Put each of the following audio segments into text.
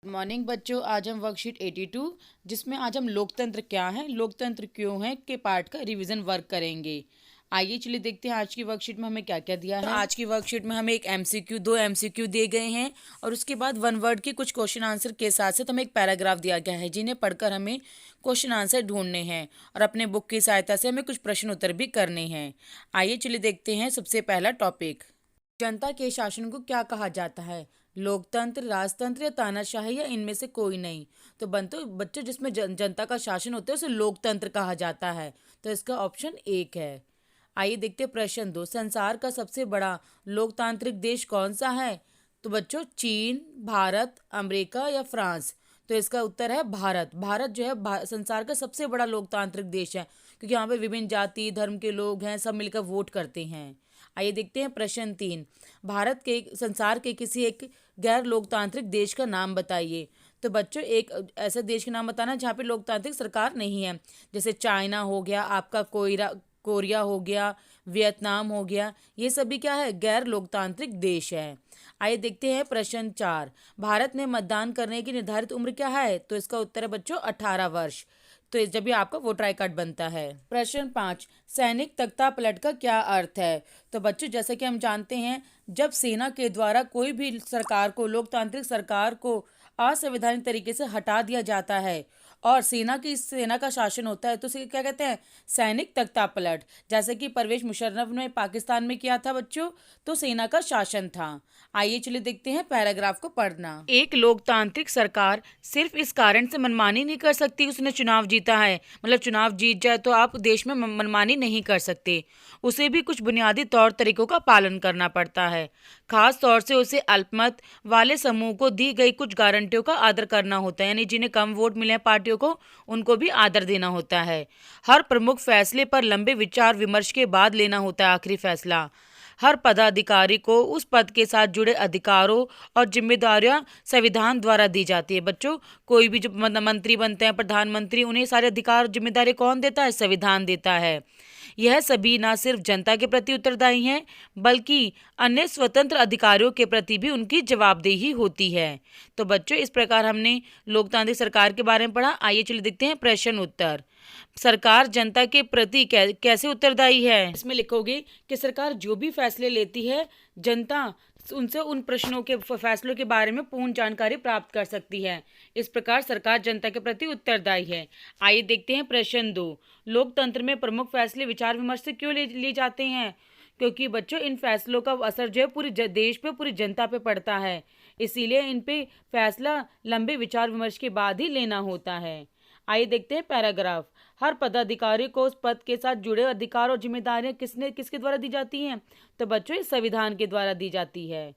Morning बच्चों, आज हम वर्कशीट 82 जिसमें आज हम लोकतंत्र क्या है, लोकतंत्र क्यों है के पार्ट का रिवीजन वर्क करेंगे। आइए चलिए देखते हैं आज की वर्कशीट में हमें क्या क्या दिया है। आज की वर्कशीट में हमें एक एमसीक्यू, दो एमसीक्यू दिए गए हैं और उसके बाद वन वर्ड के कुछ क्वेश्चन आंसर के साथ साथ हमें एक पैराग्राफ दिया गया है जिन्हें पढ़कर हमें क्वेश्चन आंसर ढूंढने हैं और अपने बुक की सहायता से हमें कुछ प्रश्न उत्तर भी करने हैं। आइए चलिए देखते हैं। सबसे पहला टॉपिक, जनता के शासन को क्या कहा जाता है? लोकतंत्र, राजतंत्र या तानाशाही या इनमें से कोई नहीं। तो बच्चों जिसमें जनता का शासन होता है उसे लोकतंत्र कहा जाता है। तो इसका ऑप्शन एक है। आइए देखते हैं प्रश्न 2, संसार का सबसे बड़ा लोकतांत्रिक देश कौन सा है? तो बच्चों चीन, भारत, अमेरिका या फ्रांस। तो इसका उत्तर है भारत। भारत जो है संसार का सबसे बड़ा लोकतांत्रिक देश है क्योंकि यहाँ पे विभिन्न जाति धर्म के लोग हैं, सब मिलकर वोट करते हैं। आइए देखते हैं प्रश्न 3, भारत के संसार के किसी एक गैर लोकतांत्रिक देश का नाम बताइए। तो बच्चों एक ऐसे देश का नाम बताना जहाँ पे लोकतांत्रिक सरकार नहीं है, जैसे चाइना हो गया, आपका कोरिया हो गया, वियतनाम हो गया, ये सभी क्या है? गैर लोकतांत्रिक देश है। आइए देखते हैं प्रश्न 4, भारत में मतदान करने की निर्धारित उम्र क्या है? तो इसका उत्तर है बच्चों 18 वर्ष। तो जब भी आपका वोटर आई कार्ड बनता है। प्रश्न 5, सैनिक तख्ता पलट का क्या अर्थ है? तो बच्चों जैसे कि हम जानते हैं, जब सेना के द्वारा कोई भी सरकार को, लोकतांत्रिक सरकार को असंवैधानिक तरीके से हटा दिया जाता है और सेना का शासन होता है तो उसे क्या कहते हैं? सैनिक तख्ता पलट। जैसे कि परवेज मुशर्रफ ने पाकिस्तान में किया था बच्चों, तो सेना का शासन था। आइए चलिए देखते हैं पैराग्राफ को पढ़ना। एक लोकतांत्रिक सरकार सिर्फ इस कारण से मनमानी नहीं कर सकती उसने चुनाव जीता है, मतलब चुनाव जीत जाए तो आप देश में मनमानी नहीं कर सकते। उसे भी कुछ बुनियादी तौर तरीकों का पालन करना पड़ता है। खास तौर से उसे अल्पमत वाले समूह को दी गई कुछ गारंटियों का आदर करना होता है, यानी जिन्हें कम वोट मिले पार्टियों को, उनको भी आदर देना होता है। हर प्रमुख फैसले पर लंबे विचार विमर्श के बाद लेना होता है आखिरी फैसला। हर पदाधिकारी को उस पद के साथ जुड़े अधिकारों और जिम्मेदारियां संविधान द्वारा दी जाती है। बच्चों कोई भी जो मंत्री बनते हैं, प्रधानमंत्री, उन्हें सारे अधिकार और जिम्मेदारी कौन देता है? संविधान देता है। यह सभी न सिर्फ जनता के प्रति उत्तरदायी हैं बल्कि अन्य स्वतंत्र अधिकारियों के प्रति भी उनकी जवाबदेही होती है। तो बच्चों इस प्रकार हमने लोकतांत्रिक सरकार के बारे में पढ़ा। आइए चलिए देखते हैं प्रश्न उत्तर। सरकार जनता के प्रति कैसे उत्तरदायी है? इसमें लिखोगे कि सरकार जो भी फैसले लेती है, जनता उनसे उन प्रश्नों के फैसलों के बारे में पूर्ण जानकारी प्राप्त कर सकती है। इस प्रकार सरकार जनता के प्रति उत्तरदायी है। आइए देखते हैं प्रश्न 2, लोकतंत्र में प्रमुख फैसले विचार विमर्श से क्यों लिए जाते हैं? क्योंकि बच्चों इन फैसलों का असर जो है पूरी देश पे, पूरी जनता पे पड़ता है, इसीलिए इन पे फैसला लंबे विचार विमर्श के बाद ही लेना होता है। आइए देखते हैं पैराग्राफ। हर पदाधिकारी को उस पद के साथ जुड़े अधिकार और जिम्मेदारियां किसके द्वारा दी जाती हैं? तो बच्चों इस संविधान के द्वारा दी जाती है।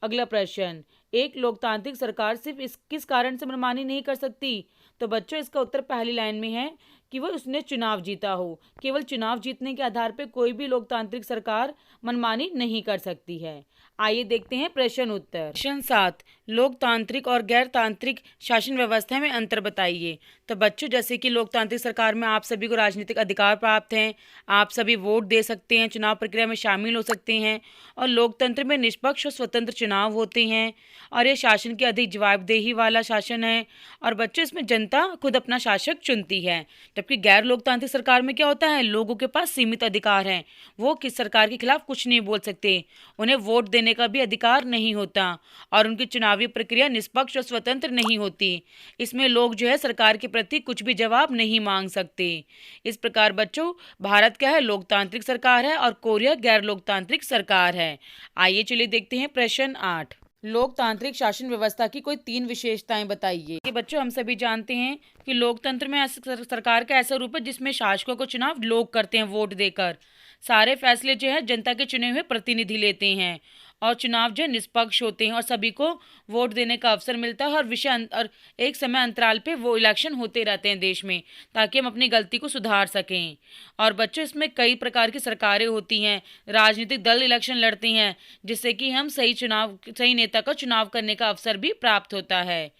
अगला प्रश्न, एक लोकतांत्रिक सरकार सिर्फ किस कारण से मनमानी नहीं कर सकती? तो बच्चों इसका उत्तर पहली लाइन में है कि वह उसने चुनाव जीता हो। केवल चुनाव जीतने के आधार पर कोई भी लोकतांत्रिक सरकार मनमानी नहीं कर सकती है। आइए देखते हैं प्रश्न उत्तर। प्रश्न 7, लोकतांत्रिक और गैर तांत्रिक शासन व्यवस्था में अंतर बताइए। तो बच्चों जैसे कि लोकतांत्रिक सरकार में आप सभी को राजनीतिक अधिकार प्राप्त हैं, आप सभी वोट दे सकते हैं, चुनाव प्रक्रिया में शामिल हो सकते हैं, और लोकतंत्र में निष्पक्ष और स्वतंत्र चुनाव होते हैं और ये शासन की अधिक जवाबदेही वाला शासन है। और बच्चों इसमें जनता खुद अपना शासक चुनती है। जबकि गैर लोकतांत्रिक सरकार में क्या होता है? लोगों के पास सीमित अधिकार हैं, वो किस सरकार के खिलाफ कुछ नहीं बोल सकते, उन्हें वोट देने का भी अधिकार नहीं होता और उनकी चुनावी प्रक्रिया निष्पक्ष और स्वतंत्र नहीं होती। इसमें लोग जो है सरकार के प्रति कुछ भी जवाब नहीं मांग सकते। इस प्रकार बच्चों भारत क्या है? लोकतांत्रिक सरकार है और कोरिया गैर लोकतांत्रिक सरकार है। आइए चलिए देखते हैं प्रश्न 8, लोकतांत्रिक शासन व्यवस्था की कोई 3 विशेषताएं बताइए। कि बच्चों हम सभी जानते हैं कि लोकतंत्र में सरकार का ऐसा रूप है जिसमें शासकों को चुनाव लोग करते हैं वोट देकर। सारे फैसले जो है जनता के चुने हुए प्रतिनिधि लेते हैं और चुनाव जो है निष्पक्ष होते हैं और सभी को वोट देने का अवसर मिलता है और एक समय अंतराल पे वो इलेक्शन होते रहते हैं देश में, ताकि हम अपनी गलती को सुधार सकें। और बच्चों इसमें कई प्रकार की सरकारें होती हैं, राजनीतिक दल इलेक्शन लड़ते हैं, जिससे कि हम सही नेता का चुनाव करने का अवसर भी प्राप्त होता है।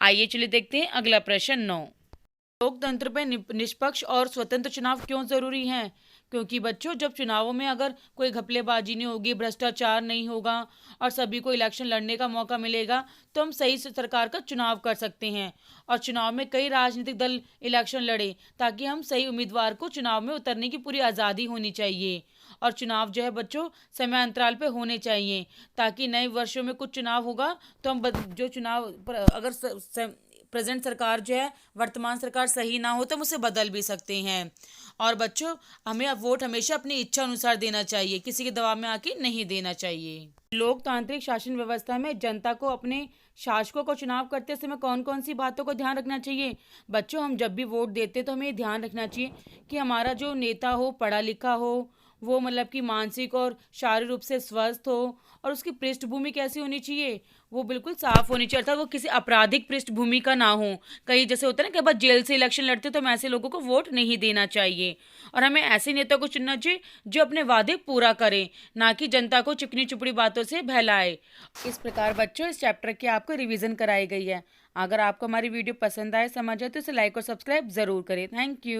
आइए चलिए देखते हैं अगला प्रश्न 9, लोकतंत्र में निष्पक्ष और स्वतंत्र चुनाव क्यों जरूरी हैं? क्योंकि बच्चों जब चुनावों में अगर कोई घपलेबाजी नहीं होगी, भ्रष्टाचार नहीं होगा और सभी को इलेक्शन लड़ने का मौका मिलेगा, तो हम सही से सरकार का चुनाव कर सकते हैं। और चुनाव में कई राजनीतिक दल इलेक्शन लड़े, ताकि हम सही उम्मीदवार को चुनाव में उतरने की पूरी आज़ादी होनी चाहिए। और चुनाव जो है बच्चों समय अंतराल पे होने चाहिए, ताकि नए वर्षों में कुछ चुनाव होगा तो हम जो चुनाव अगर प्रेजेंट सरकार जो है, वर्तमान सरकार सही ना हो तो हम उसे बदल भी सकते हैं। और बच्चों हमें अब वोट हमेशा अपनी इच्छा अनुसार देना चाहिए, किसी के दबाव में आके नहीं देना चाहिए। लोकतांत्रिक शासन व्यवस्था में जनता को अपने शासकों को चुनाव करते समय कौन कौन सी बातों को ध्यान रखना चाहिए। बच्चों हम जब भी वोट देते तो हमें ध्यान रखना चाहिए कि हमारा जो नेता हो पढ़ा लिखा हो, वो मतलब कि मानसिक और शारीरिक रूप से स्वस्थ हो, और उसकी पृष्ठभूमि कैसी होनी चाहिए, वो बिल्कुल साफ होनी चाहिए, अर्थात वो किसी आपराधिक पृष्ठभूमि का ना हो। कई जैसे होता है ना कि बस जेल से इलेक्शन लड़ते, तो हम ऐसे लोगों को वोट नहीं देना चाहिए। और हमें ऐसे नेता को चुनना चाहिए जो अपने वादे पूरा करे, ना कि जनता को चिकनी चुपड़ी बातों से बहलाए। इस प्रकार बच्चों इस चैप्टर की आपको रिवीजन कराई गई है। अगर आपको हमारी वीडियो पसंद आए, समझ आए, तो इसे लाइक और सब्सक्राइब जरूर करें। Thank you.